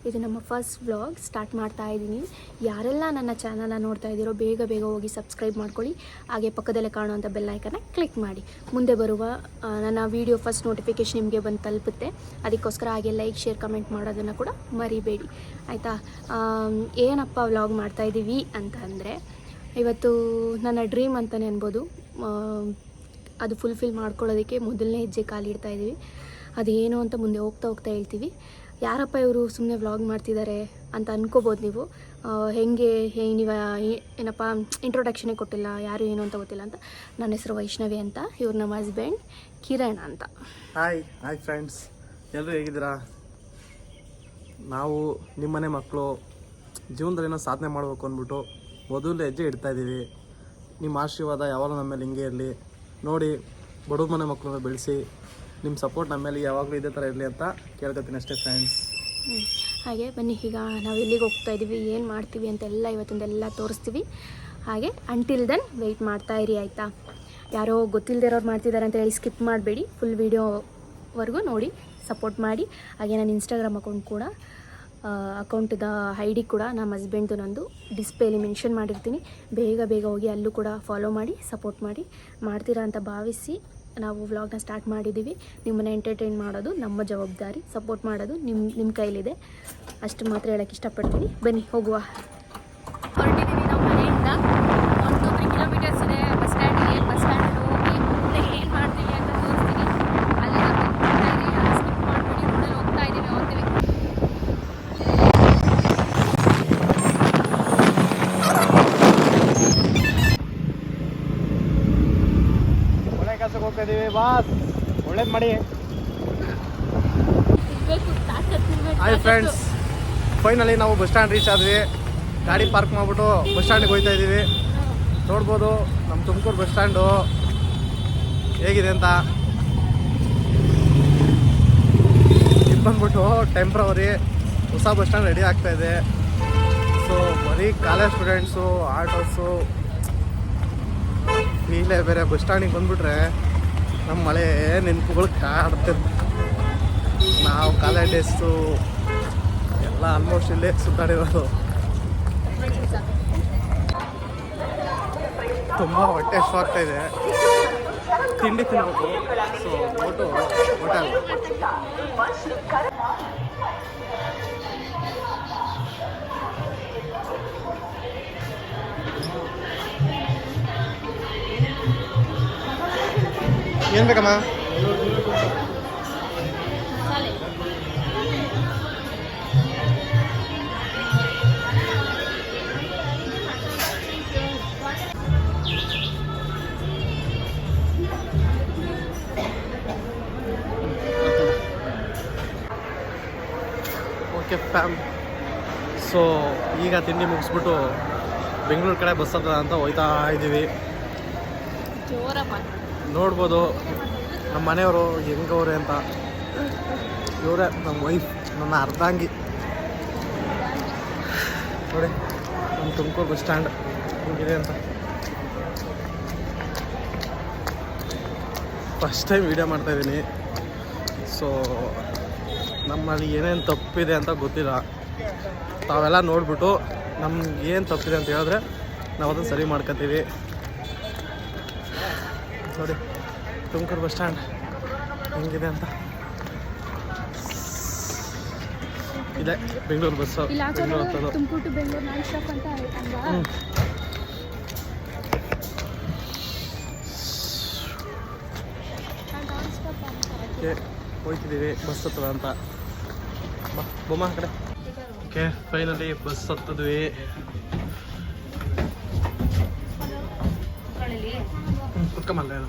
ಇದು ನಮ್ಮ first vlog start ಮಾಡ್ತಾ ಇದ್ದೀನಿ. ಯಾರೆಲ್ಲ ನನ್ನ ಚಾನಲ್ನ ನೋಡ್ತಾ ಇದ್ದೀರೋ ಬೇಗ ಬೇಗ ಹೋಗಿ ಸಬ್ಸ್ಕ್ರೈಬ್ ಮಾಡ್ಕೊಳ್ಳಿ. ಹಾಗೆ ಪಕ್ಕದಲ್ಲೇ ಕಾಣುವಂಥ ಬೆಲ್ ಐಕನ್ನ ಕ್ಲಿಕ್ ಮಾಡಿ. ಮುಂದೆ ಬರುವ ನನ್ನ ವೀಡಿಯೋ ಫಸ್ಟ್ ನೋಟಿಫಿಕೇಶನ್ ನಿಮಗೆ ಬಂದು ತಲುಪುತ್ತೆ. ಅದಕ್ಕೋಸ್ಕರ ಹಾಗೆ ಲೈಕ್, ಶೇರ್, ಕಮೆಂಟ್ ಮಾಡೋದನ್ನು ಕೂಡ ಮರಿಬೇಡಿ, ಆಯಿತಾ. ಏನಪ್ಪ ವ್ಲಾಗ್ ಮಾಡ್ತಾಯಿದ್ದೀವಿ ಅಂತ ಅಂದರೆ, ಇವತ್ತು ನನ್ನ ಡ್ರೀಮ್ ಅಂತಲೇ ಅನ್ಬೋದು. ಅದು ಫುಲ್ಫಿಲ್ ಮಾಡ್ಕೊಳ್ಳೋದಕ್ಕೆ ಮೊದಲನೇ ಹೆಜ್ಜೆ ಕಾಲಿಡ್ತಾ ಇದ್ದೀವಿ. ಅದೇನು ಅಂತ ಮುಂದೆ ಹೋಗ್ತಾ ಹೇಳ್ತೀವಿ. ಯಾರಪ್ಪ ಇವರು ಸುಮ್ಮನೆ ವ್ಲಾಗ್ ಮಾಡ್ತಿದ್ದಾರೆ ಅಂತ ಅನ್ಕೋಬೋದು ನೀವು. ನೀವು ಏನಪ್ಪ ಇಂಟ್ರೊಡಕ್ಷನೇ ಕೊಟ್ಟಿಲ್ಲ, ಯಾರು ಏನು ಅಂತ ಗೊತ್ತಿಲ್ಲ ಅಂತ. ನನ್ನ ಹೆಸರು ವೈಷ್ಣವಿ ಅಂತ, ಇವ್ರು ನಮ್ಮ ಹಸ್ಬೆಂಡ್ ಕಿರಣ್ ಅಂತ. ಹಾಯ್ ಫ್ರೆಂಡ್ಸ್, ಎಲ್ಲರೂ ಹೇಗಿದ್ದೀರಾ? ನಾವು ನಿಮ್ಮನೆ ಮಕ್ಕಳು ಜೀವನದಲ್ಲಿ ಏನೋ ಸಾಧನೆ ಮಾಡಬೇಕು ಅಂದ್ಬಿಟ್ಟು ಮೊದಲು ಹೆಜ್ಜೆ ಇಡ್ತಾ ಇದ್ದೀವಿ. ನಿಮ್ಮ ಆಶೀರ್ವಾದ ಯಾವಾಗಲೂ ನಮ್ಮ ಮೇಲೆ ಹಿಂಗೆ ಇರಲಿ. ನೋಡಿ, ಬಡವ್ರ ಮನೆ ಮಕ್ಕಳನ್ನ ಬೆಳೆಸಿ, ನಿಮ್ಮ ಸಪೋರ್ಟ್ ನಮ್ಮ ಮೇಲೆ ಯಾವಾಗಲೂ ಇದೇ ಥರ ಇರಲಿ ಅಂತ ಕೇಳ್ಕೊತೀನಿ ಅಷ್ಟೇ ಫ್ರೆಂಡ್ಸ್. ಹಾಗೆ ಬನ್ನಿ, ಈಗ ನಾವು ಎಲ್ಲಿಗೆ ಹೋಗ್ತಾ ಇದ್ದೀವಿ, ಏನು ಮಾಡ್ತೀವಿ ಅಂತೆಲ್ಲ ಇವತ್ತೊಂದೆಲ್ಲ ತೋರಿಸ್ತೀವಿ. ಹಾಗೆ ಅಂಟಿಲ್ ದೆನ್ ವೆಯ್ಟ್ ಮಾಡ್ತಾ ಇರಿ, ಆಯಿತಾ. ಯಾರೋ ಗೊತ್ತಿಲ್ಲದಿರೋರು ಮಾಡ್ತಿದ್ದಾರೆ ಅಂತ ಹೇಳಿ ಸ್ಕಿಪ್ ಮಾಡಬೇಡಿ, ಫುಲ್ ವೀಡಿಯೋವರೆಗೂ ನೋಡಿ, ಸಪೋರ್ಟ್ ಮಾಡಿ. ಹಾಗೆ ನಾನು ಇನ್ಸ್ಟಾಗ್ರಾಮ್ ಅಕೌಂಟ್ದ ID ಕೂಡ ನಮ್ಮ ಹಸ್ಬೆಂಡ್ದು ನಂದು ಡಿಸ್ಪ್ಲೇಲಿ ಮೆನ್ಷನ್ ಮಾಡಿರ್ತೀನಿ. ಬೇಗ ಹೋಗಿ ಅಲ್ಲೂ ಕೂಡ ಫಾಲೋ ಮಾಡಿ, ಸಪೋರ್ಟ್ ಮಾಡ್ತೀರಾ ಅಂತ ಭಾವಿಸಿ ನಾವು ವ್ಲಾಗ್ನ ಸ್ಟಾರ್ಟ್ ಮಾಡಿದ್ದೀವಿ. ನಿಮ್ಮನ್ನು ಎಂಟರ್ಟೈನ್ ಮಾಡೋದು ನಮ್ಮ ಜವಾಬ್ದಾರಿ, ಸಪೋರ್ಟ್ ಮಾಡೋದು ನಿಮ್ಮ ಕೈಲಿದೆ. ಅಷ್ಟು ಮಾತ್ರ ಹೇಳೋಕ್ಕೆ ಇಷ್ಟಪಡ್ತೀನಿ. ಬನ್ನಿ ಹೋಗುವ. ಹೊರಟಿದ್ದೀವಿ ನಾವು ಮನೆಯಿಂದ. 1-3 ಕಿಲೋಮೀಟರ್ಸ್ ಇದೆ ಬಸ್ ಸ್ಟ್ಯಾಂಡಿಗೆ. ಬಸ್ ಸ್ಟ್ಯಾಂಡಲ್ಲಿ ಹೋಗಿ ಮುಂದೆ ಏನು ಮಾಡ್ತೀವಿ ಅಂತ ತೋರಿಸ್ತೀನಿ. ಅಲ್ಲಿ ಸ್ಕಿಪ್ ಮಾಡ್ಬಿಟ್ಟು ರೋಡಲ್ಲಿ ಹೋಗ್ತಾ ಇದ್ದೀವಿ. ಹೋಗ್ತಾ ಇದೀವಿ ಬಾಸ್, ಒಳ್ಳೇದು ಮಾಡಿ. ಹಾಯ್ ಫ್ರೆಂಡ್ಸ್, ಫೈನಲಿ ನಾವು ಬಸ್ ಸ್ಟ್ಯಾಂಡ್ ರೀಚ್ ಆದ್ವಿ. ಗಾಡಿ ಪಾರ್ಕ್ ಮಾಡಿಬಿಟ್ಟು ಬಸ್ ಸ್ಟ್ಯಾಂಡಿಗೆ ಹೋಗ್ತಾ ಇದ್ದೀವಿ. ನೋಡ್ಬೋದು ನಮ್ಮ ತುಮಕೂರು ಬಸ್ ಸ್ಟ್ಯಾಂಡು ಹೇಗಿದೆ ಅಂತ. ಇದು ಬಂದ್ಬಿಟ್ಟು ಟೆಂಪ್ರವರಿ ಹೊಸ ಬಸ್ ಸ್ಟ್ಯಾಂಡ್ ರೆಡಿ ಆಗ್ತಾ ಇದೆ. ಸೊ ಬರೀ ಕಾಲೇಜ್ ಸ್ಟೂಡೆಂಟ್ಸು, ಆಟೋಸು, ಇಲ್ಲೇ ಬೇರೆ ಬಸ್ ಸ್ಟ್ಯಾಂಡಿಗೆ ಬಂದುಬಿಟ್ರೆ ನಮ್ಮ ಮಳೆ ನೆನಪುಗಳು ಕಾಡ್ತಿದ್ದು. ನಾವು ಕಾಲೇಜ್ ಡೇಸು ಎಲ್ಲ ಆಲ್ಮೋಸ್ಟ್ ಇಲ್ಲೇ ಸುತ್ತಾಡಿರೋದು. ತುಂಬ ಹೊಟ್ಟೆ ಆಗ್ತಾ ಇದೆ, ತಿಂಡಿ ತಿನ್ಬೇಕು. ಸೊ ಹೋಟೆಲ್ ಏನು ಬೇಕಮ್ಮ? ಓಕೆ ಫ್ಯಾಮ್, ಸೊ ಈಗ ತಿಂಡಿ ಮುಗಿಸ್ಬಿಟ್ಟು ಬೆಂಗಳೂರು ಕಡೆ ಬಸ್ ಹತ್ರ ಅಂತ ಹೋಗ್ತಾ ಇದ್ದೀವಿ. ನೋಡ್ಬೋದು ನಮ್ಮ ಮನೆಯವರು ಹೆಂಗವ್ರೆ ಅಂತ. ಇವರೇ ನಮ್ಮ ವೈಫ್, ನನ್ನ ಅರ್ಧಾಂಗಿ. ನೋಡಿ ನಮ್ಮ ತುಮಕೂರು ಬಸ್ ಸ್ಟ್ಯಾಂಡ್ ಹೇಗಿದೆ ಅಂತ. ಫಸ್ಟ್ ಟೈಮ್ ವೀಡಿಯೋ ಮಾಡ್ತಾಯಿದ್ದೀನಿ. ಸೊ ನಮ್ಮಲ್ಲಿ ಏನೇನು ತಪ್ಪಿದೆ ಅಂತ ಗೊತ್ತಿಲ್ಲ. ತಾವೆಲ್ಲ ನೋಡಿಬಿಟ್ಟು ನಮ್ಗೆ ಏನು ತಪ್ಪಿದೆ ಅಂತ ಹೇಳಿದ್ರೆ ನಾವು ಅದನ್ನು ಸರಿ ಮಾಡ್ಕೊತೀವಿ. ನೋಡಿ ತುಮಕೂರು ಬಸ್ ಸ್ಟ್ಯಾಂಡ್ ಹೆಂಗಿದೆ ಅಂತ. ಇದೆ ಬೆಂಗಳೂರು ಬಸ್ಸು, ಬೆಂಗಳೂರು ಹತ್ತೋದು. ಹೋಗ್ತಿದ್ದೀವಿ ಬಸ್ ಹತ್ತದ ಅಂತ. ಬೊಮ್ಮ ಆ ಕಡೆ. ಓಕೆ, ಫೈನಲಿ ಬಸ್ ಹತ್ತಿದ್ವಿ. ಕುತ್ಕೊಂಬಲ್ಲ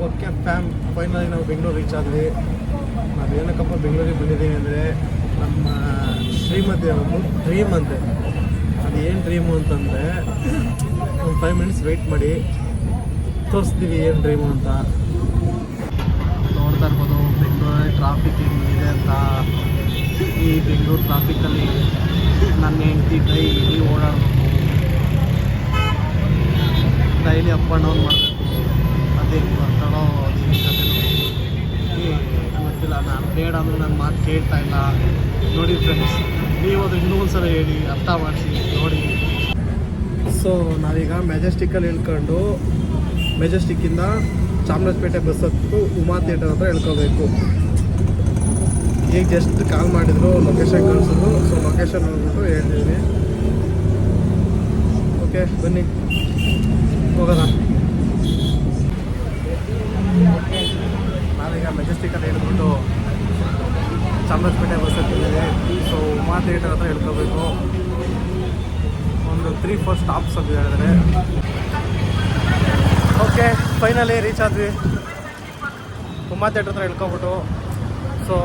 ಓಕೆ ಫ್ಯಾಮ್, ಫೈನಲಿ ನಾವು ಬೆಂಗಳೂರು ರೀಚ್ ಆದ್ವಿ. ನಾವು ಏನಕ್ಕಪ್ಪ ಬೆಂಗಳೂರಿಗೆ ಬಂದಿದ್ದೀವಿ ಅಂದರೆ, ನಮ್ಮ ಶ್ರೀಮತಿ ಒಂದು ಡ್ರೀಮ್ ಅಂತೆ. ಅದು ಏನು ಡ್ರೀಮು ಅಂತಂದರೆ, ಒಂದು 5 ಮಿನಿಟ್ಸ್ ವೆಯ್ಟ್ ಮಾಡಿ, ತೋರಿಸ್ತೀವಿ ಏನು ಡ್ರೀಮು ಅಂತ. ನೋಡ್ತಾ ಇರ್ಬೋದು ಬೆಂಗಳೂರಲ್ಲಿ ಟ್ರಾಫಿಕ್ ಇದೆ ಅಂತ. ಈ ಬೆಂಗಳೂರು ಟ್ರಾಫಿಕಲ್ಲಿ ನನ್ನ ಹೆಂಡತಿ ಡೈಲಿ ಓಡಾಡಬೇಕು. ಡೈಲಿ ಅಪ್ ಆ್ಯಂಡ್ ಡೌನ್ ಮಾಡಬೇಕು. ಅದೇನು ಬರ್ತಾಳೋ ಅದೇನು ಗೊತ್ತಿಲ್ಲ. ನಾನು ಬೇಡ ಅಂದರೂ ನನ್ನ ಮಾತು ಕೇಳ್ತಾ ಇಲ್ಲ. ನೋಡಿ ಫ್ರೆಂಡ್ಸ್, ನೀವು ಅದು ಇನ್ನೂ ಒಂದ್ಸಲ ಹೇಳಿ, ಅರ್ಥ ಮಾಡಿಸಿ ನೋಡಿ. ಸೊ ನಾವೀಗ ಮೆಜೆಸ್ಟಿಕ್ಕಲ್ಲಿ ಇಳ್ಕೊಂಡು ಮೆಜೆಸ್ಟಿಕ್ಕಿಂದ ಚಾಮರಾಜಪೇಟೆ ಬಸ್ ಹತ್ತು ಉಮಾ ಥಿಯೇಟರ್ ಹತ್ರ ಇಳ್ಕೋಬೇಕು. ಈಗ ಜಸ್ಟ್ ಕಾಲ್ ಮಾಡಿದ್ರು, ಲೊಕೇಶನ್ ಕಳಿಸಿದ್ರು. ಸೊ ಲೊಕೇಶನ್ ಹೋಗ್ಬಿಟ್ಟು ಹೇಳ್ತೀವಿ. ಓಕೆ ಬನ್ನಿ ಹೋಗೋಣ. ನಾವೀಗ ಮೆಜೆಸ್ಟಿಕಲ್ಲಿ ಹೇಳ್ಬಿಟ್ಟು ಚಾಮರಾಜಪೇಟೆ ಬಸ್ ಹತ್ತಿದ್ದೀವಿ. ಸೊ ಉಮಾ ಥಿಯೇಟರ್ ಹತ್ರ ಹೇಳ್ಕೋಬೇಕು. ಒಂದು 3-4 ಸ್ಟಾಪ್ಸ್ ಅಂತ ಹೇಳಿದ್ರೆ. ಓಕೆ ಫೈನಲಿ ರೀಚ್ ಆದ್ವಿ. ಉಮಾ ಥಿಯೇಟರ್ ಹತ್ರ ಹೇಳ್ಕೊಬಿಟ್ಟು ಸೊ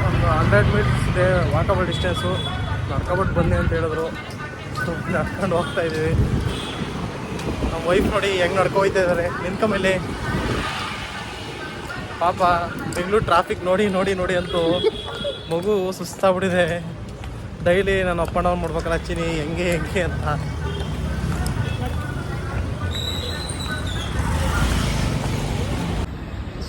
ಒಂದು 100 ಮೀಟರ್ಸ್ ಇದೆ ವಾಕಬಲ್ ಡಿಸ್ಟೆನ್ಸು. ನಡ್ಕೊಬಿಟ್ಟು ಬನ್ನಿ ಅಂತ ಹೇಳಿದ್ರು. ಸೊ ನಡ್ಕೊಂಡು ಹೋಗ್ತಾ ಇದ್ದೀವಿ. ನಮ್ಮ ವೈಫ್ ನೋಡಿ ಹೆಂಗೆ ನಡ್ಕೊಯ್ತಾ ಇದ್ದಾರೆ ನಿಂತ್ಕೊಂಮೇಲೆ. ಪಾಪ ಬೆಂಗಳೂರು ಟ್ರಾಫಿಕ್ ನೋಡಿ ನೋಡಿ ನೋಡಿ ಅಂತೂ ಮಗು ಸುಸ್ತಾಗ್ಬಿಟ್ಟಿದೆ. ಡೈಲಿ ನಾನು ಅಪ್ ಆ್ಯಂಡ್ ಡೌನ್ ಮಾಡ್ಬೇಕಲ್ಲ ಚಿನಿ ಹೆಂಗೆ ಅಂತ.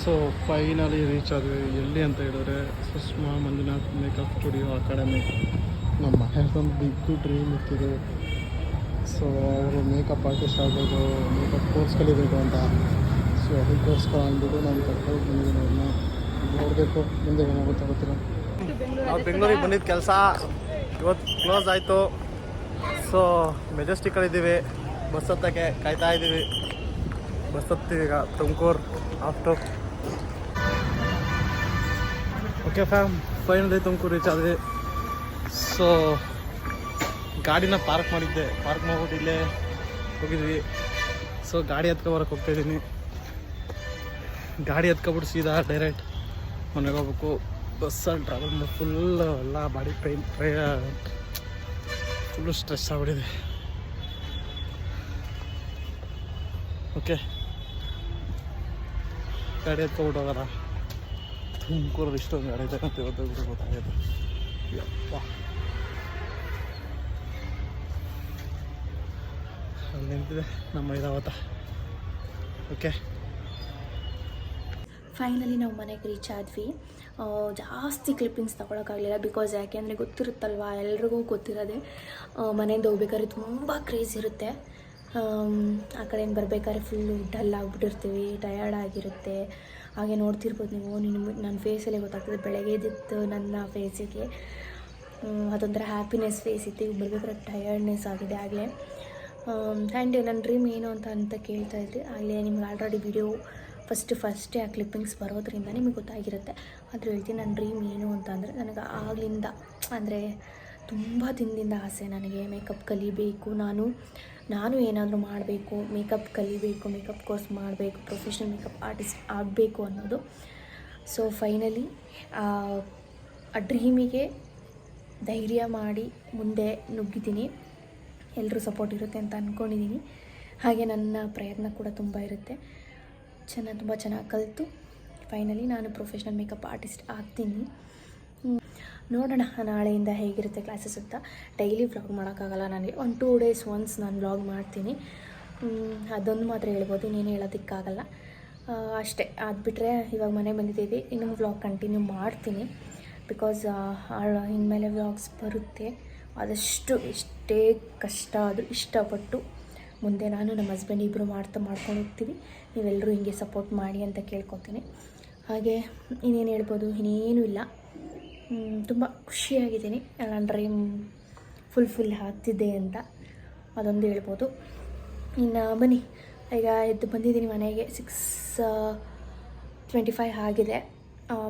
ಸೊ ಫೈನಲಿ ರೀಚ್ ಆದ್ವಿ. ಎಲ್ಲಿ ಅಂತ ಹೇಳಿದ್ರೆ Sushma Manjunath makeup studio academy. ನಮ್ಮ ಮನೆಯದೊಂದು ಬಿಗ್ಗು ಡ್ರೀಮ್ ಇರ್ತಿದೆ. ಸೊ ಅವರು ಮೇಕಪ್ ಆರ್ಟಿಸ್ಟ್ ಆಗಬೇಕು, ಮೇಕಪ್ ಕೋರ್ಸ್ ಕಲಿಬೇಕು ಅಂತ. ಸೊ ಅದಕ್ಕೋಸ್ಕರ ಅಂದ್ಬಿಟ್ಟು ನಾನು ಕರ್ಕೊಂಡು ಬಂದಿದ್ದೀನಿ ಅವ್ರನ್ನ. ನೋಡಬೇಕು ಮುಂದೆ ಏನಾಗುತ್ತೆ ಗೊತ್ತಿಲ್ಲ. ನಾವು ಬೆಂಗಳೂರಿಗೆ ಬಂದಿದ್ದ ಕೆಲಸ ಇವತ್ತು ಕ್ಲೋಸ್ ಆಯಿತು. ಸೊ ಮೆಜೆಸ್ಟಿಕ್ಕಲ್ಲಿದ್ದೀವಿ, ಬಸ್ ಹತ್ತಕ್ಕೆ ಕಾಯ್ತಾ ಇದ್ದೀವಿ. ಬಸ್ ಹತ್ತೀವಿ ಈಗ Tumakuru after. Okay fam, finally Tumakuru reach ಆದ್ವಿ. ಸೊ ಗಾಡಿನ ಪಾರ್ಕ್ ಮಾಡಿದ್ದೆ, ಪಾರ್ಕ್ ಮಾಡ್ಬಿಟ್ಟು ಇಲ್ಲೇ ಹೋಗಿದ್ವಿ. ಸೊ ಗಾಡಿ ಹತ್ಕೊಬರಕ್ಕೆ ಹೋಗ್ತಾಯಿದ್ದೀನಿ. ಗಾಡಿ ಹತ್ಕೊಬಿಟ್ಟು ಸೀದಾ ಡೈರೆಕ್ಟ್ ಮನೆಗೆ ಹೋಗ್ಬೇಕು. ಬಸ್ಸಲ್ಲಿ ಟ್ರಾವೆಲ್ ಮಾಡಿ ಫುಲ್ ಎಲ್ಲ ಬಾಡಿ ಪೈನ್, ಫುಲ್ಲು ಸ್ಟ್ರೆಸ್ ಆಗ್ಬಿಟ್ಟಿದೆ. ಓಕೆ ಗಾಡಿ ಹತ್ಕೊಬಿಟ್ಟು ಹೋಗೋಣ. ತುಮಕೂರಲ್ಲಿ ಇಷ್ಟೊಂದು ಗಾಡಿ ಇದೆ ಅಂತ ಇವತ್ತು ಗೊತ್ತಾಗುತ್ತೆ. ಯಪ್ಪ ಅಲ್ಲಿ ನಿಂತಿದೆ ನಮ್ಮ ಐರಾವತ. ಓಕೆ ಫೈನಲಿ ನಾವು ಮನೆಗೆ ರೀಚ್ ಆದ್ವಿ. ಜಾಸ್ತಿ ಕ್ಲಿಪ್ಪಿಂಗ್ಸ್ ತೊಗೊಳಕ್ಕಾಗಲಿಲ್ಲ. ಬಿಕಾಸ್ ಯಾಕೆಂದರೆ ಗೊತ್ತಿರುತ್ತಲ್ವ, ಎಲ್ರಿಗೂ ಗೊತ್ತಿರೋದೆ ಮನೆಯಿಂದ ಹೋಗ್ಬೇಕಾದ್ರೆ ತುಂಬ ಕ್ರೇಜ್ ಇರುತ್ತೆ. ಆ ಕಡೆಯಿಂದ ಬರಬೇಕಾದ್ರೆ ಫುಲ್ಲು ಡಲ್ ಆಗಿಬಿಟ್ಟಿರ್ತೀವಿ, ಟಯರ್ಡ್ ಆಗಿರುತ್ತೆ. ಹಾಗೆ ನೋಡ್ತಿರ್ಬೋದು ನೀವು, ನನ್ನ ಫೇಸಲ್ಲೇ ಗೊತ್ತಾಗ್ತದೆ. ಬೆಳಗ್ಗೆ ಎದ್ದಿತ್ತು ನನ್ನ ಫೇಸಿಗೆ ಅದೊಂಥರ ಹ್ಯಾಪಿನೆಸ್ ಫೇಸ್ ಇತ್ತು. ಈಗ ಬರಬೇಕಾದ್ರೆ ಟಯರ್ಡ್ನೆಸ್ ಆಗಿದೆ ಆಗಲೇ. ಆ್ಯಂಡ್ ನನ್ನ ಡ್ರೀಮ್ ಏನು ಅಂತ ಕೇಳ್ತಾಯಿದ್ರಿ. ಆಗಲೇ ನಿಮ್ಗೆ ಆಲ್ರೆಡಿ ವಿಡಿಯೋ ಫಸ್ಟೇ ಆ ಕ್ಲಿಪ್ಪಿಂಗ್ಸ್ ಬರೋದ್ರಿಂದ ನಿಮಗೆ ಗೊತ್ತಾಗಿರುತ್ತೆ. ಆದರೂ ಹೇಳ್ತೀನಿ, ನನ್ನ ಡ್ರೀಮ್ ಏನು ಅಂತಂದರೆ, ನನಗೆ ಆಗಲಿಂದ ಅಂದರೆ ತುಂಬ ದಿನದಿಂದ ಆಸೆ ನನಗೆ ಮೇಕಪ್ ಕಲಿಬೇಕು. ನಾನು ಏನಾದರೂ ಮಾಡಬೇಕು, ಮೇಕಪ್ ಕಲಿಬೇಕು, ಮೇಕಪ್ ಕೋರ್ಸ್ ಮಾಡಬೇಕು, ಪ್ರೊಫೆಷ್ನಲ್ ಮೇಕಪ್ ಆರ್ಟಿಸ್ಟ್ ಆಗಬೇಕು ಅನ್ನೋದು. ಸೊ ಫೈನಲಿ ಆ ಡ್ರೀಮಿಗೆ ಧೈರ್ಯ ಮಾಡಿ ಮುಂದೆ ನುಗ್ಗಿದ್ದೀನಿ. ಎಲ್ಲರೂ ಸಪೋರ್ಟ್ ಇರುತ್ತೆ ಅಂತ ಅಂದ್ಕೊಂಡಿದ್ದೀನಿ. ಹಾಗೆ ನನ್ನ ಪ್ರಯತ್ನ ಕೂಡ ತುಂಬ ಇರುತ್ತೆ. ತುಂಬ ಚೆನ್ನಾಗಿ ಕಲಿತು ಫೈನಲಿ ನಾನು ಪ್ರೊಫೆಷ್ನಲ್ ಮೇಕಪ್ ಆರ್ಟಿಸ್ಟ್ ಆಗ್ತೀನಿ. ನೋಡೋಣ ನಾಳೆಯಿಂದ ಹೇಗಿರುತ್ತೆ ಕ್ಲಾಸಸ್ ಅಂತ. ಡೈಲಿ ವ್ಲಾಗ್ ಮಾಡೋಕ್ಕಾಗಲ್ಲ ನನಗೆ. 1-2 ಡೇಸ್ ಒನ್ಸ್ ನಾನು ವ್ಲಾಗ್ ಮಾಡ್ತೀನಿ. ಅದೊಂದು ಮಾತ್ರ ಹೇಳ್ಬೋದು, ಇನ್ನೇನು ಹೇಳೋದಕ್ಕಾಗಲ್ಲ ಅಷ್ಟೇ. ಅದು ಬಿಟ್ಟರೆ ಇವಾಗ ಮನೆ ಬಂದಿದ್ದೀವಿ, ಇನ್ನೂ ವ್ಲಾಗ್ ಕಂಟಿನ್ಯೂ ಮಾಡ್ತೀನಿ. ಬಿಕಾಸ್ ಇನ್ಮೇಲೆ ವ್ಲಾಗ್ಸ್ ಬರುತ್ತೆ. ಆದಷ್ಟು ಎಷ್ಟೇ ಕಷ್ಟ ಆದರೂ ಇಷ್ಟಪಟ್ಟು ಮುಂದೆ ನಾನು ನಮ್ಮ ಹಸ್ಬೆಂಡ್ ಇಬ್ಬರು ಮಾಡ್ಕೊಂಡು ಹೋಗ್ತೀವಿ. ನೀವೆಲ್ಲರೂ ಹಿಂಗೆ ಸಪೋರ್ಟ್ ಮಾಡಿ ಅಂತ ಕೇಳ್ಕೊತೀನಿ. ಹಾಗೆ ಇನ್ನೇನು ಹೇಳ್ಬೋದು, ಇನ್ನೇನೂ ಇಲ್ಲ. ತುಂಬ ಖುಷಿಯಾಗಿದ್ದೀನಿ. ನನ್ನ ಡ್ರೀಮ್ ಫುಲ್ ಆಗ್ತಿದೆ ಅಂತ ಅದೊಂದು ಹೇಳ್ಬೋದು. ಇನ್ನು ಬನ್ನಿ, ಈಗ ಎದ್ದು ಬಂದಿದ್ದೀನಿ ಮನೆಗೆ. 6:25 ಆಗಿದೆ.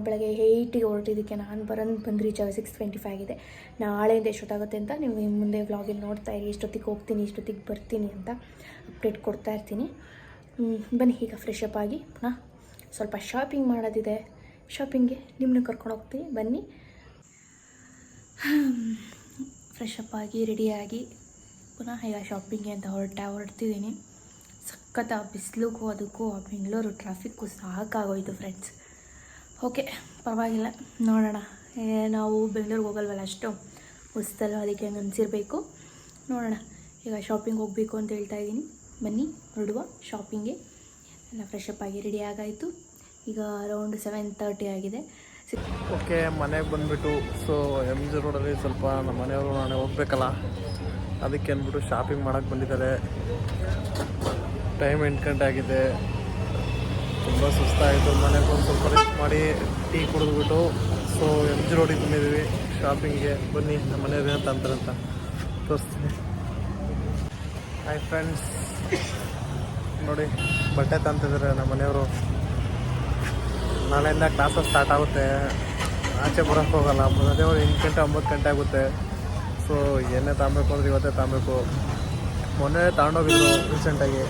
ಬೆಳಗ್ಗೆ 8ಗೆ ಹೊರಟಿದ್ದಕ್ಕೆ ನಾನು ಬಂದು ರೀಚ್ ಆಗಿ 6:25 ಆಗಿದೆ. ನಾಳೆಯಿಂದ ಎಷ್ಟೊತ್ತಾಗುತ್ತೆ ಅಂತ ನೀವು ಮುಂದೆ ವ್ಲಾಗಲ್ಲಿ ನೋಡ್ತಾ ಇರಿ. ಎಷ್ಟೊತ್ತಿಗೆ ಹೋಗ್ತೀನಿ, ಎಷ್ಟೊತ್ತಿಗೆ ಬರ್ತೀನಿ ಅಂತ ಅಪ್ಡೇಟ್ ಕೊಡ್ತಾ ಇರ್ತೀನಿ. ಬನ್ನಿ, ಈಗ ಫ್ರೆಶ್ ಅಪ್ ಆಗಿ ಪುನಃ ಸ್ವಲ್ಪ ಶಾಪಿಂಗ್ ಮಾಡೋದಿದೆ. ಶಾಪಿಂಗ್ಗೆ ನಿಮ್ಮನ್ನ ಕರ್ಕೊಂಡು ಹೋಗ್ತೀನಿ, ಬನ್ನಿ. ಫ್ರೆಶ್ ಅಪ್ ಆಗಿ ರೆಡಿಯಾಗಿ ಪುನಃ ಈಗ ಶಾಪಿಂಗ್ಗೆ ಅಂತ ಹೊರಡ್ತಿದ್ದೀನಿ. ಸಖತ್ ಬಿಸಿಲಿಗೂ ಅದಕ್ಕೂ ಬೆಂಗಳೂರು ಟ್ರಾಫಿಕ್ಕು ಸಾಕಾಗೋಯ್ತು ಫ್ರೆಂಡ್ಸ್. ಓಕೆ, ಪರವಾಗಿಲ್ಲ, ನೋಡೋಣ. ನಾವು ಬೆಂಗಳೂರಿಗೆ ಹೋಗಲ್ವಲ್ಲ ಅಷ್ಟು ಹೊಸ್ತಲ್ಲ, ಅದಕ್ಕೆ ಹಂಗೆ ಅನಿಸಿರ್ಬೇಕು. ನೋಡೋಣ. ಈಗ ಶಾಪಿಂಗ್ ಹೋಗಬೇಕು ಅಂತ ಹೇಳ್ತಾ ಇದ್ದೀನಿ. ಬನ್ನಿ ಹೊರಡುವ ಶಾಪಿಂಗ್ಗೆ. ಎಲ್ಲ ಫ್ರೆಶ್ ಅಪ್ ಆಗಿ ರೆಡಿ ಆಗಾಯಿತು. ಈಗ ಅರೌಂಡ್ 7:30 ಆಗಿದೆ. ಓಕೆ, ಮನೆಗೆ ಬಂದುಬಿಟ್ಟು ಸೊ ಎಮ್ ಜಿ ರೋಡಲ್ಲಿ ಸ್ವಲ್ಪ ನಮ್ಮ ಮನೆಯವರು ನಾಳೆ ಹೋಗ್ಬೇಕಲ್ಲ, ಅದಕ್ಕೆ ಅಂದ್ಬಿಟ್ಟು ಶಾಪಿಂಗ್ ಮಾಡೋಕ್ಕೆ ಬಂದಿದ್ದಾರೆ. ಟೈಮ್ 8 ಗಂಟೆ ಆಗಿದೆ. ತುಂಬ ಸುಸ್ತಾಯಿತು. ಮನೆಗೆ ಒಂದು ಸ್ವಲ್ಪ ರೆಸ್ಟ್ ಮಾಡಿ ಟೀ ಕುಡಿದ್ಬಿಟ್ಟು ಸೊ ಎಮ್ ಜಿ ರೋಡಿಗೆ ಬಂದಿದ್ದೀವಿ ಶಾಪಿಂಗ್ಗೆ. ಬನ್ನಿ ನಮ್ಮ ಮನೆಯವ್ರು ಏನಂತ ಅಂತಾರೆ ಅಂತ ತೋರಿಸ್ತೀನಿ. ಹಾಯ್ ಫ್ರೆಂಡ್ಸ್, ನೋಡಿ ಬಟ್ಟೆ ತಂತಿದ್ದಾರೆ ನಮ್ಮ ಮನೆಯವರು. ನಾಳೆಯಿಂದ ಕ್ಲಾಸಸ್ ಸ್ಟಾರ್ಟ್ ಆಗುತ್ತೆ. ಆಚೆ ಬರೋಕ್ಕೆ ಹೋಗಲ್ಲ. ಅದೇ ಒಂದು 8 ಗಂಟೆ 9 ಗಂಟೆ ಆಗುತ್ತೆ. ಸೊ ಏನೇ ತಗೊಬೇಕು ಅಂದ್ರೆ ಇವತ್ತೇ ತಗೊಬೇಕು. ಮೊನ್ನೆ ತಗೊಂಡೋಗಿದ್ರು ರೀಸೆಂಟಾಗಿ,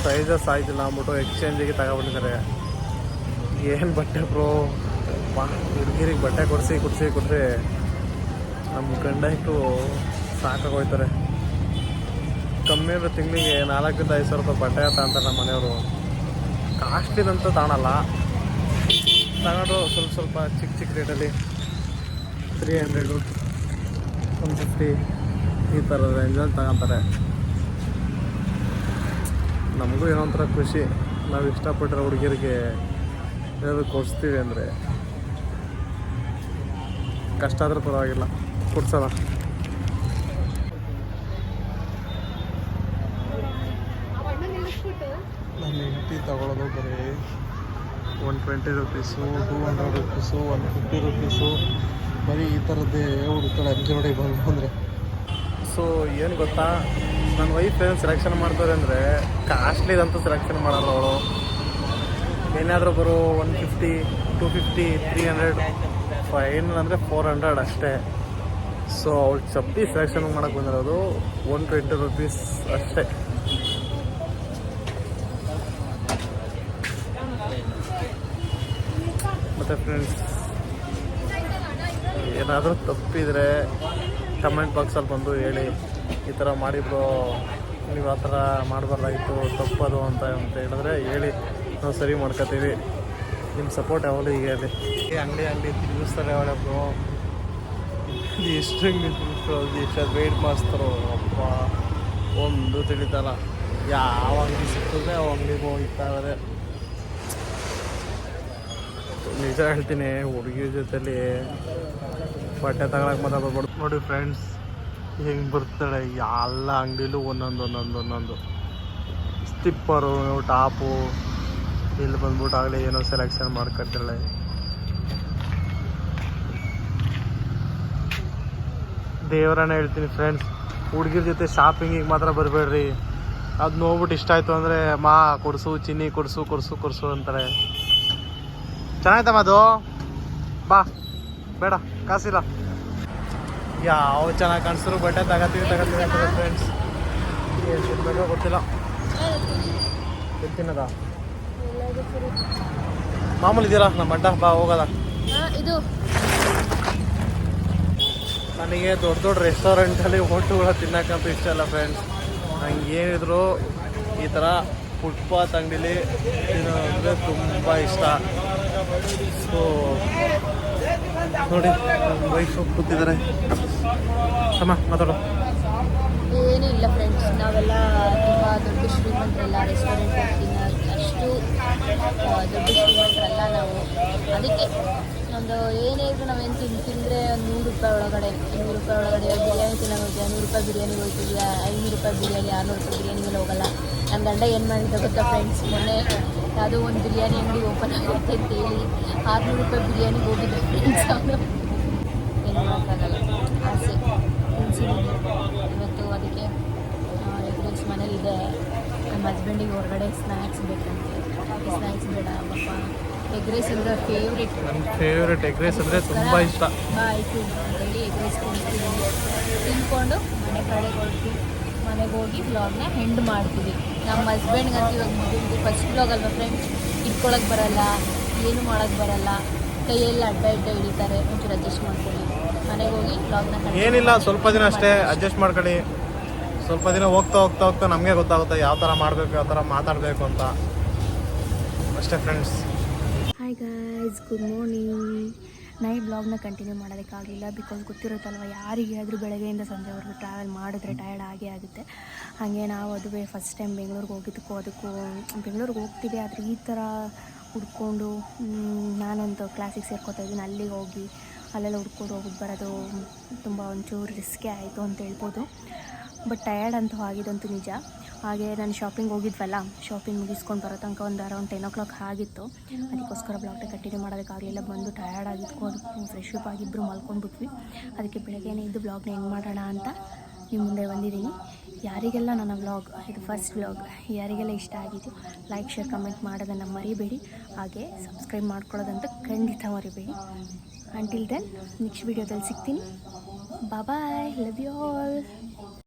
ಸೈಜಸ್ ಆಯ್ತಿಲ್ಲ ಅಂದ್ಬಿಟ್ಟು ಎಕ್ಸ್ಚೇಂಜಿಗೆ ತಗೊಬಂದಿದ್ದಾರೆ. ಏನು ಬಟ್ಟೆ ಬ್ರೋ, ಹುಡುಗಿರಿಗೆ ಬಟ್ಟೆ ಕೊಡಿಸಿ ನಮ್ಮ ಗಂಡಂಟು ಸಾಕಾಗೋಯ್ತಾರೆ. ಕಮ್ಮಿ ಅಂದರೆ ತಿಂಗಳಿಗೆ 4,000-5,000 ರೂಪಾಯಿ ಬಟ್ಟೆ ತಗೊಂತಾರೆ ನಮ್ಮ ಮನೆಯವರು. ಕಾಸ್ಟ್ಲಿದಂತೂ ತಗೊಳಲ್ಲ, ತಗೊಂಡು ಸ್ವಲ್ಪ ಚಿಕ್ಕ ರೇಟಲ್ಲಿ 300, 150 ಈ ಥರದ ರೇಂಜಲ್ಲಿ ತಗೊತಾರೆ. ನಮಗೂ ಏನೋ ಒಂಥರ ಖುಷಿ, ನಾವು ಇಷ್ಟಪಟ್ಟಿರೋ ಹುಡುಗಿಯರಿಗೆ ಏನಾದರೂ ಕೊಡಿಸ್ತೀವಿ ಅಂದರೆ. ಕಷ್ಟ ಆದರೂ ಪರವಾಗಿಲ್ಲ, ಕೊಡ್ಸೋಣ. ನನ್ನ ಹೆಂಡತಿ ತಗೊಳ್ಳೋದು ಬರೀ 120 ರೂಪೀಸು, 200 ರೂಪೀಸು, 150 ರೂಪೀಸು, ಬರೀ ಈ ಥರದ್ದೇ ಹುಡುಕ್ತಾಳೆ ಎಮ್ ಜಿ ರೋಡಿಗೆ ಬಂದು. ಸೊ ಏನು ಗೊತ್ತಾ, ನನ್ನ ವೈಫ್ ಏನು ಸೆಲೆಕ್ಷನ್ ಮಾಡ್ತಾರೆ ಅಂದರೆ ಕಾಸ್ಟ್ಲಿದಂತೂ ಸೆಲೆಕ್ಷನ್ ಮಾಡಲ್ಲ ಅವಳು. ಏನಾದರೂ ಬರೋ 150, 250, 300, ಫೈನಲ್ ಅಂದರೆ 400 ಅಷ್ಟೇ. ಸೊ ಅವಳು ಚಪ್ಪಲಿ ಸೆಲೆಕ್ಷನ್ ಮಾಡೋಕ್ಕೆ ಬಂದಿರೋದು 120 ರೂಪೀಸ್ ಅಷ್ಟೇ. ಮತ್ತು ಫ್ರೆಂಡ್ಸ್, ಏನಾದರೂ ತಪ್ಪಿದರೆ ಕಮೆಂಟ್ ಬಾಕ್ಸಲ್ಲಿ ಬಂದು ಹೇಳಿ, ಈ ಥರ ಮಾಡಿದ್ರು, ನೀವು ಆ ಥರ ಮಾಡಬಾರ್ದಾಗಿತ್ತು, ತಪ್ಪದು ಅಂತ ಹೇಳಿದ್ರೆ ಹೇಳಿ, ನಾವು ಸರಿ ಮಾಡ್ಕೊತೀವಿ. ನಿಮ್ಮ ಸಪೋರ್ಟ್ ಯಾವಾಗಲೂ ಹೀಗೆ ಹೇಳಿ. ಅಂಗಡಿ ತಿರುಗಿಸ್ತಾರೆ ಅವಳೊಬ್ಬರು. ಎಷ್ಟು ಅಂಗಡಿ ತಿರುಗಿಸ್ಕೊಳ್ಳೋದು, ಎಷ್ಟು ವೆಯ್ಟ್ ಮಾಡಿಸ್ತಾರೋ ಅಪ್ಪ, ಒಂದು ತಿಳಿತಲ್ಲ. ಯಾವ ಅಂಗಡಿ ಸಿಕ್ಕಿದ್ರೆ ಅವು ಅಂಗಡಿಗೆ ಹೋಗ್ತಾರೆ. ನಿಜ ಹೇಳ್ತೀನಿ, ಹುಡುಗಿ ಜೊತೆಲಿ ಬಟ್ಟೆ ತಗೊಳಕ್ಕೆ ಮಾತ್ರ ಬರ್ಬಾರ್ದು. ನೋಡಿ ಫ್ರೆಂಡ್ಸ್, ಹೆಂಗೆ ಬರ್ತಾಳೆ ಎಲ್ಲ ಅಂಗಡಿಲೂ ಒಂದೊಂದು ಸ್ಟಿಪ್ಪರು, ಟಾಪು. ಇಲ್ಲಿ ಬಂದ್ಬಿಟ್ಟು ಆಗಲೇ ಏನೋ ಸೆಲೆಕ್ಷನ್ ಮಾಡ್ಕೊತಾಳೆ. ದೇವರನ್ನ ಹೇಳ್ತೀನಿ ಫ್ರೆಂಡ್ಸ್, ಹುಡುಗಿರ ಜೊತೆ ಶಾಪಿಂಗಿಗೆ ಮಾತ್ರ ಬರಬೇಡ್ರಿ. ಅದು ನೋಡ್ಬಿಟ್ಟು ಇಷ್ಟ ಆಯಿತು ಅಂದರೆ ಮಾ ಕೊಡಿಸು, ಚಿನ್ನಿ ಕೊಡಿಸು ಅಂತಾರೆ. ಚೆನ್ನಾಯ್ತಮ್ಮ ಅದು, ಬಾ, ಬೇಡ ಕಾಸಿಲ್ಲ. ಯಾವ ಚೆನ್ನಾಗಿ ಕಾಣಿಸಿದ್ರು ಬಟ್ಟೆ ತಗೋತೀವಿ ಅಂತಾರೆ ಫ್ರೆಂಡ್ಸ್. ಎಷ್ಟು ಬೇಕೋ ಗೊತ್ತಿಲ್ಲ. ತಿನ್ನದ ಮಾಮೂಲಿ ಇದೆಯಲ್ಲ ನಮ್ಮ ಅಡ್ಡ, ಬಾ ಹೋಗೋದ. ಇದು ನನಗೆ ದೊಡ್ಡ ರೆಸ್ಟೋರೆಂಟಲ್ಲಿ ಹೋಟೆಲ್ಗಳ ತಿನ್ನೋಕ್ಕಂತೂ ಇಷ್ಟ ಇಲ್ಲ ಫ್ರೆಂಡ್ಸ್. ನಂಗೆ ಏನಿದ್ರು ಈ ಥರ ಫುಟ್ಪಾತ್ ಅಂಗಡಿಲಿ ತಿನ್ನೋದಂದರೆ ತುಂಬ ಇಷ್ಟ. ಸೊ ನೋಡಿ, ನಮ್ಮ ವೈಫ್ ಕೂತಿದ್ದಾರೆ. ಅಮ್ಮ ಮಾತಾಡೋ. ಏನೂ ಇಲ್ಲ ಫ್ರೆಂಡ್ಸ್, ನಾವೆಲ್ಲ ತುಂಬ ದೊಡ್ಡ ಶ್ರೀಮಂತರಲ್ಲ, ರೆಸ್ಟೋರೆಂಟ್ ಅಷ್ಟು ದೊಡ್ಡ ಶ್ರೀಮಂತರಲ್ಲ ನಾವು. ಅದಕ್ಕೆ ಒಂದು ಏನೇ ಇದ್ರೂ ನಾವೇನು ತಿಂದರೆ ಒಂದು 100 ರೂಪಾಯಿ ಒಳಗಡೆ ಬಿರಿಯಾನಿ ತಿನ್ನೋಕೆ ಹೋಗ್ತೀವಿ. 100 ರೂಪಾಯಿ ಬಿರಿಯಾನಿಗೆ ಹೋಗ್ತೀವಿ, 500 ರೂಪಾಯಿ ಬಿರಿಯಾನಿ, 600 ರೂಪಾಯಿ ಬಿರಿಯಾನಿಗೆಲ್ಲ ಹೋಗಲ್ಲ. ನನ್ನ ಗಂಡ ಏನು ಮಾಡಿದ್ದ ಗೊತ್ತಾ ಫ್ರೆಂಡ್ಸ್, ಮೊನ್ನೆ ಯಾವುದೋ ಒಂದು ಬಿರಿಯಾನಿ ಅಂಗಡಿ ಓಪನ್ ಆಗುತ್ತೆ ಅಂತೇಳಿ 600 ರೂಪಾಯಿ ಬಿರಿಯಾನಿಗೆ ಹೋಗಿದ್ದೆ ಫ್ರೆಂಡ್ಸ್. ಅವನು ಏನು ಮಾಡೋಕ್ಕಾಗಲ್ಲ, ಆಸೆ ಇವತ್ತು. ಅದಕ್ಕೆ ಎಗ್ ರೈಸ್ ಮನೇಲಿದೆ. ನಮ್ಮ ಹಸ್ಬೆಂಡಿಗೆ ಹೊರಗಡೆ ಸ್ನ್ಯಾಕ್ಸ್ ಬೇಕಂತೆ. ಸ್ನ್ಯಾಕ್ಸ್ ಬೇಡ ಪಾಪ, ಎಗ್ ರೈಸ್ ಅಂದರೆ ಫೇವ್ರೇಟ್. ನನ್ನ ಫೇವ್ರೇಟ್ ಎಗ್ ರೈಸ್ ಅಂದರೆ ತುಂಬ ಇಷ್ಟ. ಆಯಿತು ಅಂತೇಳಿ ಎಗ್ ರೈಸ್ ತಿಂದ್ಕೊಂಡು ಮನೆಗೆ ಹೋಗಿ ವ್ಲಾಗ್ನ ಹೆಂಡ್ ಮಾಡ್ತೀವಿ. ನಮ್ಮ ಹಸ್ಬೆಂಡ್ಗಂತೂ ಇವಾಗ ಮುಗಿದು ಫಸ್ಟ್ ವ್ಲಾಗ್ ಅಲ್ವಾ ಫ್ರೆಂಡ್ಸ್, ಇಟ್ಕೊಳಕ್ಕೆ ಬರಲ್ಲ, ಏನು ಮಾಡೋಕ್ಕೆ ಬರಲ್ಲ, ಕೈಯಲ್ಲಿ ಅಡ್ಡ ಹಿಡಿತಾರೆ. ಒಂಚೂರು ಅಡ್ಜಸ್ಟ್ ಮಾಡ್ಕೊಳ್ಳಿ. ಮನೆಗೆ ಹೋಗಿ ವ್ಲಾಗ್ನ ಏನಿಲ್ಲ, ಸ್ವಲ್ಪ ದಿನ ಅಷ್ಟೇ ಅಡ್ಜಸ್ಟ್ ಮಾಡ್ಕೊಳ್ಳಿ. ಸ್ವಲ್ಪ ದಿನ ಹೋಗ್ತಾ ನಮಗೆ ಗೊತ್ತಾಗುತ್ತೆ ಯಾವ ಥರ ಮಾಡಬೇಕು, ಯಾವ ಥರ ಮಾತಾಡಬೇಕು ಅಂತ ಅಷ್ಟೇ friends. Hi guys, good morning. Night ಬ್ಲಾಗ್ನ ಕಂಟಿನ್ಯೂ ಮಾಡೋದಕ್ಕಾಗಲಿಲ್ಲ. ಬಿಕಾಸ್ ಗೊತ್ತಿರುತ್ತಲ್ವ, ಯಾರಿಗೆ ಆದರೂ ಬೆಳಗ್ಗೆಯಿಂದ ಸಂಜೆವರೆಗೂ ಟ್ರಾವೆಲ್ ಮಾಡಿದ್ರೆ ಟಯರ್ಡ್ ಆಗೇ ಆಗುತ್ತೆ. ಹಾಗೆ ನಾವು ಅದುವೇ ಫಸ್ಟ್ ಟೈಮ್ ಬೆಂಗಳೂರಿಗೆ ಹೋಗಿದ್ದಕ್ಕೂ ಅದಕ್ಕೂ ಬೆಂಗಳೂರಿಗೆ ಹೋಗ್ತೀವಿ, ಆದರೆ ಈ ಥರ ಹುಡ್ಕೊಂಡು ನಾನಂತೂ ಕ್ಲಾಸಿಗೆ ಸೇರ್ಕೋತಾ ಇದ್ದೀನಿ. ಅಲ್ಲಿಗೆ ಹೋಗಿ ಅಲ್ಲೆಲ್ಲ ಹುಡ್ಕೊಂಡು ಹೋಗ್ಬಿಟ್ಟು ಬರೋದು ತುಂಬ ಒಂಚೂರು ರಿಸ್ಕೇ ಆಯಿತು ಅಂತ ಹೇಳ್ಬೋದು. ಬಟ್ ಟಯರ್ಡ್ ಅಂತೂ ಆಗಿದಂತೂ ನಿಜ. ಹಾಗೆ ನಾನು ಶಾಪಿಂಗ್ ಹೋಗಿದ್ವಲ್ಲ, ಶಾಪಿಂಗ್ ಮುಗಿಸ್ಕೊಂಡು ಬರೋ ತನಕ ಒಂದು ಅರೌಂಡ್ 10 o'clock ಆಗಿತ್ತು. ಅದಕ್ಕೋಸ್ಕರ ಬ್ಲಾಗ್ನ ಕಂಟಿನ್ಯೂ ಮಾಡೋದಕ್ಕಾಗಲಿಲ್ಲ. ಬಂದು ಟಯರ್ಡ್ ಆಗಿದ್ಕು, ಅದಕ್ಕೂ ಫ್ರೆಶ್ ಅಪ್ ಆಗಿಬ್ಬರು ಮಲ್ಕೊಂಡ್ಬಿಟ್ವಿ. ಅದಕ್ಕೆ ಬೆಳಗ್ಗೆನೇ ಇದ್ದು ಬ್ಲಾಗ್ನ ಹೆಂಗೆ ಮಾಡೋಣ ಅಂತ ನಿಮ್ಮ ಮುಂದೆ ಬಂದಿದ್ದೀನಿ. ಯಾರಿಗೆಲ್ಲ ನನ್ನ ವ್ಲಾಗ್, ಇದು ಫಸ್ಟ್ ವ್ಲಾಗ್, ಯಾರಿಗೆಲ್ಲ ಇಷ್ಟ ಆಗಿತ್ತು ಲೈಕ್ ಶೇರ್ ಕಮೆಂಟ್ ಮಾಡೋದನ್ನು ಮರಿಬೇಡಿ. ಹಾಗೆ ಸಬ್ಸ್ಕ್ರೈಬ್ ಮಾಡ್ಕೊಳ್ಳೋದಂತೂ ಖಂಡಿತ ಮರಿಬೇಡಿ. ಅಂಟಿಲ್ ದೆನ್ ನೆಕ್ಸ್ಟ್ ವೀಡಿಯೋದಲ್ಲಿ ಸಿಗ್ತೀನಿ. ಬಾಯ್, ಲವ್ ಯು ಆಲ್.